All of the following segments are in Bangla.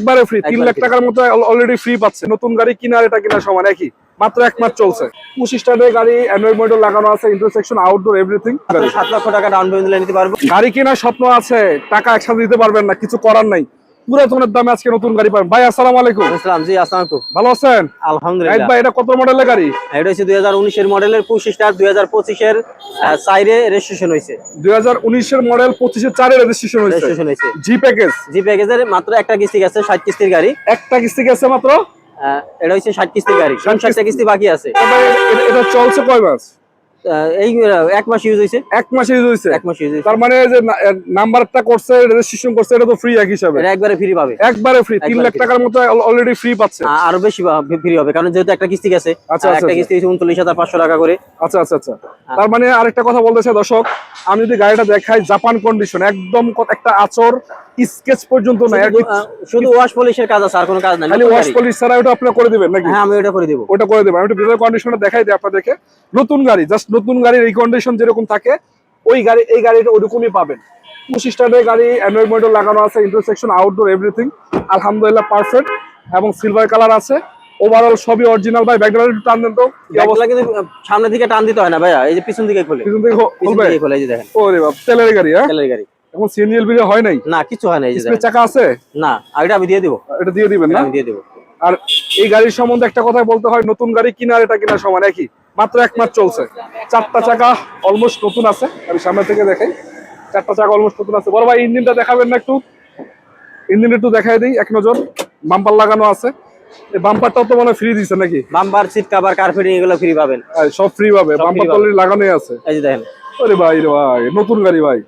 একবারে ফ্রি 3 লাখ টাকার মতো অলরেডি ফ্রি পাচ্ছে। নতুন গাড়ি কিনার এটা কিনা সমান একই, মাত্র 1 মাস চলছে। 25 স্টারের গাড়ি, অ্যান্ড্রয়েড মডেল লাগানো আছে, ইন্টারসেকশন, আউটডোর, এভরিথিং। 7 লক্ষ টাকা ডাউন পেমেন্ট দিলে নিতে পারবো। গাড়ি কেনার স্বপ্ন আছে, টাকা একসাথে দিতে পারবেন না, কিছু করার নাই। পুরাতনের দামে আজকে নতুন গাড়ি পাবেন। ভাই আসসালামু আলাইকুম। আসসালাম, জি আসসালামু আলাইকুম। ভালো আছেন? আলহামদুলিল্লাহ। ভাই এটা কত মডেলের গাড়ি? এটা হচ্ছে 2019 এর মডেলের 25 স্টার, 2025 এর সাইরে রেজিস্ট্রেশন হয়েছে। 2019 এর মডেল, 25 এর 4 এ রেজিস্ট্রেশন হয়েছে। জি প্যাকেজ, জি প্যাকেজের মাত্র একটা কিস্তি গেছে, 60 কিস্তির গাড়ি। একটা কিস্তি গেছে মাত্র। এটা হচ্ছে 60 কিস্তির গাড়ি, 60টা কিস্তি বাকি আছে। এটা চলছে কয় মাস? এই 1 মাস ইউজ হইছে। 1 মাস ইউজ হইছে। 1 মাস ইউজ হইছে। তার মানে যে নাম্বারটা করছে, রেজিস্ট্রেশন করছে, এটা তো ফ্রি এক হিসাবে। এটা একবারে ফ্রি পাবে, একবারে ফ্রি। 3 লাখ টাকার মতো অলরেডি ফ্রি পাচ্ছে। আরো বেশি ফ্রি হবে, কারণ যেহেতু একটা কিস্তি গেছে। একটা কিস্তি হইছে 39,500 টাকা করে। আচ্ছা আচ্ছা আচ্ছা। তার মানে আরেকটা কথা বলতেছে দর্শক, আমি যদি গাড়িটা দেখাই, জাপান কন্ডিশন, একদম একটা আচর স্কেচ পর্যন্ত না, শুধু ওয়াশ পলিশের কাজ আছে, আর কোনো কাজ নাই। খালি ওয়াশ পলিশ ছাড়া ওটা আপনি করে দিবেন নাকি? হ্যাঁ, আমি ওটা করে দেব। ওটা করে দেব। আমি একটু ভিতরের কন্ডিশনটা দেখাই দিই আপনাদেরকে। নতুন গাড়ি, জাস্ট নতুন গাড়ির এই কন্ডিশন যেরকম থাকে, ওই গাড়ি এই গাড়িটা ওরকমই পাবেন। 25 স্টারের গাড়ি, অ্যান্ড্রয়েড মডেল লাগানো আছে, ইন্টারসেকশন, আউটডোর, এভরিথিং আলহামদুলিল্লাহ পারফেক্ট, এবং সিলভার কালার আছে। ওভারঅল সবই অরিজিনাল। ভাই ব্যাকগ্রাউন্ড একটু টান দেন তো। ব্যাকগুলো কিন্তু সামনের দিকে টান দিতে হয় না ভাইয়া, এই যে পিছন দিকে খোলে। পিছন দিকে খোলে, এই যে দেখেন। ওরে বাপ, তেলের গাড়ি। হ্যাঁ, তেলের গাড়ি। এখন সিএনজি এলপিজি হয় নাই? না, কিছু হয় না। এই যে দেখেন, চাকা আছে না, এটা আমি দিয়ে দেব। এটা দিয়ে দিবেন না? আমি দিয়ে দেব। আর এই গাড়ির সম্বন্ধে একটা কথা বলতে হয়, নতুন গাড়ি কিনার এটা কিনা সমান একই, মাত্র 1 মাস চলছে। 4টা চাকা অলমোস্ট নতুন আছে। আমি সামনে থেকে দেখাই, 4টা চাকা অলমোস্ট নতুন আছে। বড় ভাই ইঞ্জিনটা দেখাবেন না একটু? ইঞ্জিনটা একটু দেখাই দিই এক নজর। বাম্পার লাগানো আছে, এই বাম্পারটাও তো মনে ফ্রি দিছে নাকি? বাম্পার, সিট কভার, কার্পেটিং এগুলো ফ্রি পাবেন। সব ফ্রি পাবে, বাম্পার তো অলরেডি লাগানোই আছে। এই যে দেখেন। আরে ভাই রে ভাই, নতুন গাড়ি ভাই,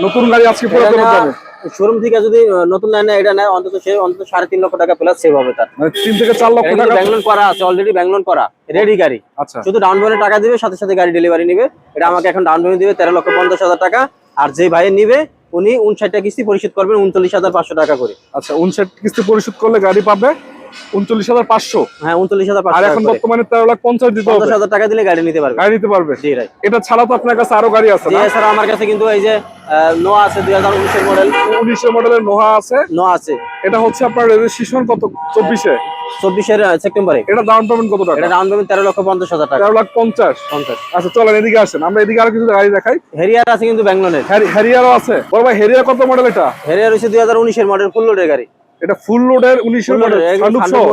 নতুন গাড়ি আজকে পুরাতন দামে। শোরুম থেকে যদি নতুন নেয় না, এটা নেয় অন্তত 3.5 লক্ষ টাকা প্লাস সেভ হবে তার। মানে 3 থেকে 4 লক্ষ টাকা ব্যাংক লোন করা আছে, অলরেডি ব্যাংক লোন করা, রেডি গাড়ি। আচ্ছা, শুধু ডাউন পেমেন্টে টাকা দিবে, সাথে সাথে গাড়ি ডেলিভারি নিবে। এটা আমাকে এখন ডাউন পেমেন্ট দিবে 13,50,000 টাকা। আর যে ভাই নিবে উনি 59টা কিস্তি পরিশোধ করবেন 39,500 টাকা করে। আচ্ছা, 59 কিস্তি পরিশোধ করলে গাড়ি পাবে 39,500। হ্যাঁ, 39,500। আর এখন বর্তমানে 13,50,000 দিতে হবে। 50,000 টাকা দিলে গাড়ি নিতে পারবে। গাড়ি নিতে পারবে। জি রাইট। এটা ছাড়া তো আপনার কাছে আরো গাড়ি আছে না? জি, স্যার আমার কাছে কিন্তু এই যে নোয়া আছে, 2019 এর মডেল। 19 এর মডেলের নোহা আছে। নোয়া আছে। এটা হচ্ছে আপনার রেজিস্ট্রেশন কত? 24 এ। 24 এর সেপ্টেম্বরে। এটা ডাউন পেমেন্ট কত টাকা? এটা ডাউন পেমেন্ট 13,50,000 টাকা। 13,50,000। আচ্ছা চলেন এদিকে আসেন, আমরা এদিকে আরো কিছু গাড়ি দেখাই। হেরিয়ার আছে কিন্তু ব্যাংক লোনের। হ্যারিয়ারও আছে। বড় ভাই হেরিয়ার কত মডেল এটা? হেরিয়ার হচ্ছে 2019 এর মডেল, ফুল লোডের গাড়ি। এটা ফুল লোডের 19 এর মডেল, সানরুফ সহ।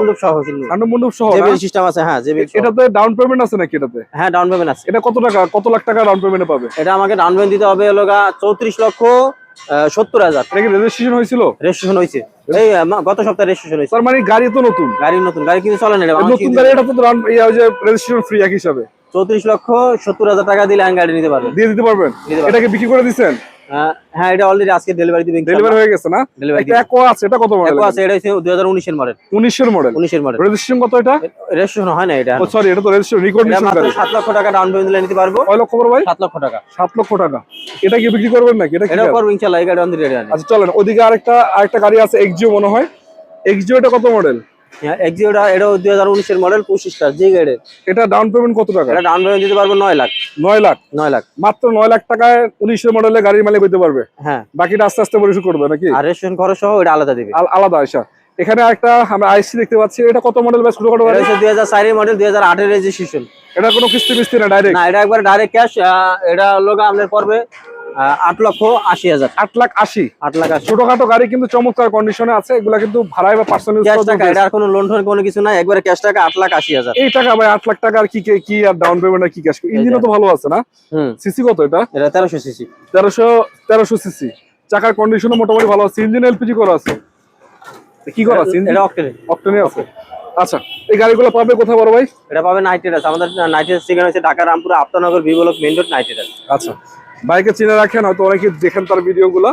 সানরুফ সহ জেবিএল সিস্টেম আছে। হ্যাঁ, জেবিএল। এটাতে ডাউন পেমেন্ট আছে নাকি এটাতে? হ্যাঁ, ডাউন পেমেন্ট আছে। এটা কত টাকা, কত লাখ টাকা ডাউন পেমেন্টে পাবে? এটা আমাকে ডাউন পেমেন্ট দিতে হবে হলো 34,70,000। এটা কি রেজিস্ট্রেশন হয়েছিল? রেজিস্ট্রেশন হয়েছে এই গত সপ্তাহে রেজিস্ট্রেশন হয়েছে। তার মানে গাড়ি তো নতুন। গাড়ি নতুন, গাড়ি কিন্তু চলে না। নতুন গাড়ি, এটা তো রেজিস্ট্রেশন ফ্রি এক হিসাবে। 34,70,000 টাকা দিলে আমি গাড়ি নিতে পারবেন। দিয়ে দিতে পারবেন? এটাকে বিক্রি করে দিবেন? হ্যাঁ, এটা অলরেডি আজকে ডেলিভারি দিবেন। ডেলিভারি হয়ে গেছে না? একটা একো আছে, এটা কত মডেল? একো আছে, এটা হচ্ছে 2019 এর মডেল। 19 এর মডেল। 19 এর মডেল। রেজিস্ট্রেশন কত এটা? রেজিস্ট্রেশন হয় না এটা। ও সরি, এটা তো রেজিস্ট্রেশন রিকন্ডিশন গাড়ি। 7 লক্ষ টাকা ডাউন পেমেন্ট দিলে নিতে পারবো। কয় লক্ষ বড় ভাই? 7 লক্ষ টাকা। 7 লক্ষ টাকা। এটা কি বিক্রি করবেন নাকি? এটা করব ইনশাআল্লাহ, এই গাড়ি অন দি রেডি আছে। আচ্ছা চলেন ওদিকে আরেকটা গাড়ি আছে, এক্সজিও মনে হয়। এক্সজিও এটা কত মডেল? হ্যাঁ, এক্সিওটা এটা 2019 এর মডেল, 25 স্টার, জি গাড়ি। এটা ডাউন পেমেন্ট কত টাকা? এটা ডাউন পেমেন্ট দিতে পারবো 9 লাখ। 9 লাখ? 9 লাখ। মাত্র 9 লাখ টাকায় 19 এর মডেলের গাড়ির মালিক হইতে পারবে। হ্যাঁ, বাকিটা আস্তে আস্তে পরিশোধ করবে নাকি? আর রেজিস্ট্রেশন খরচ সহ এটা আলাদা দিবে। আলাদা আয়সা। এখানে আরেকটা আমরা আইসি দেখতে পাচ্ছি, এটা কত মডেল? বেশ ছোটখাটো গাড়ি। এটা হচ্ছে 2004 এর মডেল, 2008 এর রেজিস্ট্রেশন। এটা কোনো কিস্তি মিস্তি না, ডাইরেক্ট? না, এটা একবার ডাইরেক্ট ক্যাশ। এটা লোগা আমাদের পড়বে 8,80,000। 8,80,000। 8,80,000। ছোটখাটো গাড়ি কিন্তু চমৎকার কন্ডিশনে আছে, এগুলা কিন্তু ভাড়ায় বা পার্সোনাল ইউজ ক্যাশ করতে টাকা, এটা আর কোনো লোন টোন কোনো কিছু না, একবারে ক্যাশ টাকা 8,80,000। এই টাকা ভাই 8 লাখ টাকা আর কি আর ডাউন পেমেন্ট আর কি ক্যাশ? ইঞ্জিনও তো ভালো আছে না? সিসি কত এটা? এটা 1300 সিসি। 1300 সিসি। চাকার কন্ডিশনও মোটামুটি ভালো আছে। ইঞ্জিন এলপিজি করা আছে? কি করা আছে? এটা অক্টেনে আছে। আচ্ছা, এই গাড়িগুলো পাবে কোথায় বড় ভাই? এটা পাবে নাইট রাইডার্স। আমাদের নাইট রাইডার্স ঠিকানা হচ্ছে Dhaka Rampur Aftabnagar বিবলক main road, night Riders. আচ্ছা, বাইকে চিনে রাখেন, হয়তো অনেকে দেখেন তার ভিডিওগুলো।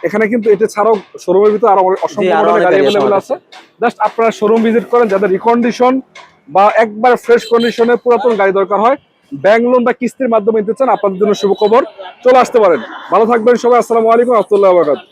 এখানে কিন্তু এটা ছাড়াও শোরুমের ভিতরে আরো অসংখ্য মডেলের গাড়ি अवेलेबल আছে। জাস্ট আপনারা শোরুম ভিজিট করেন, যাদের রিকন্ডিশন বা একবার ফ্রেশ কন্ডিশনে পুরাতন গাড়ি দরকার হয়, ব্যাংক লোন বা কিস্তির মাধ্যমে নিতে চান, আপনাদের জন্য শুভ খবর, চলে আসতে পারেন। ভালো থাকবেন সবাই। আসসালামু আলাইকুম ওয়া রাহমাতুল্লাহি ওয়া বারাকাতুহু।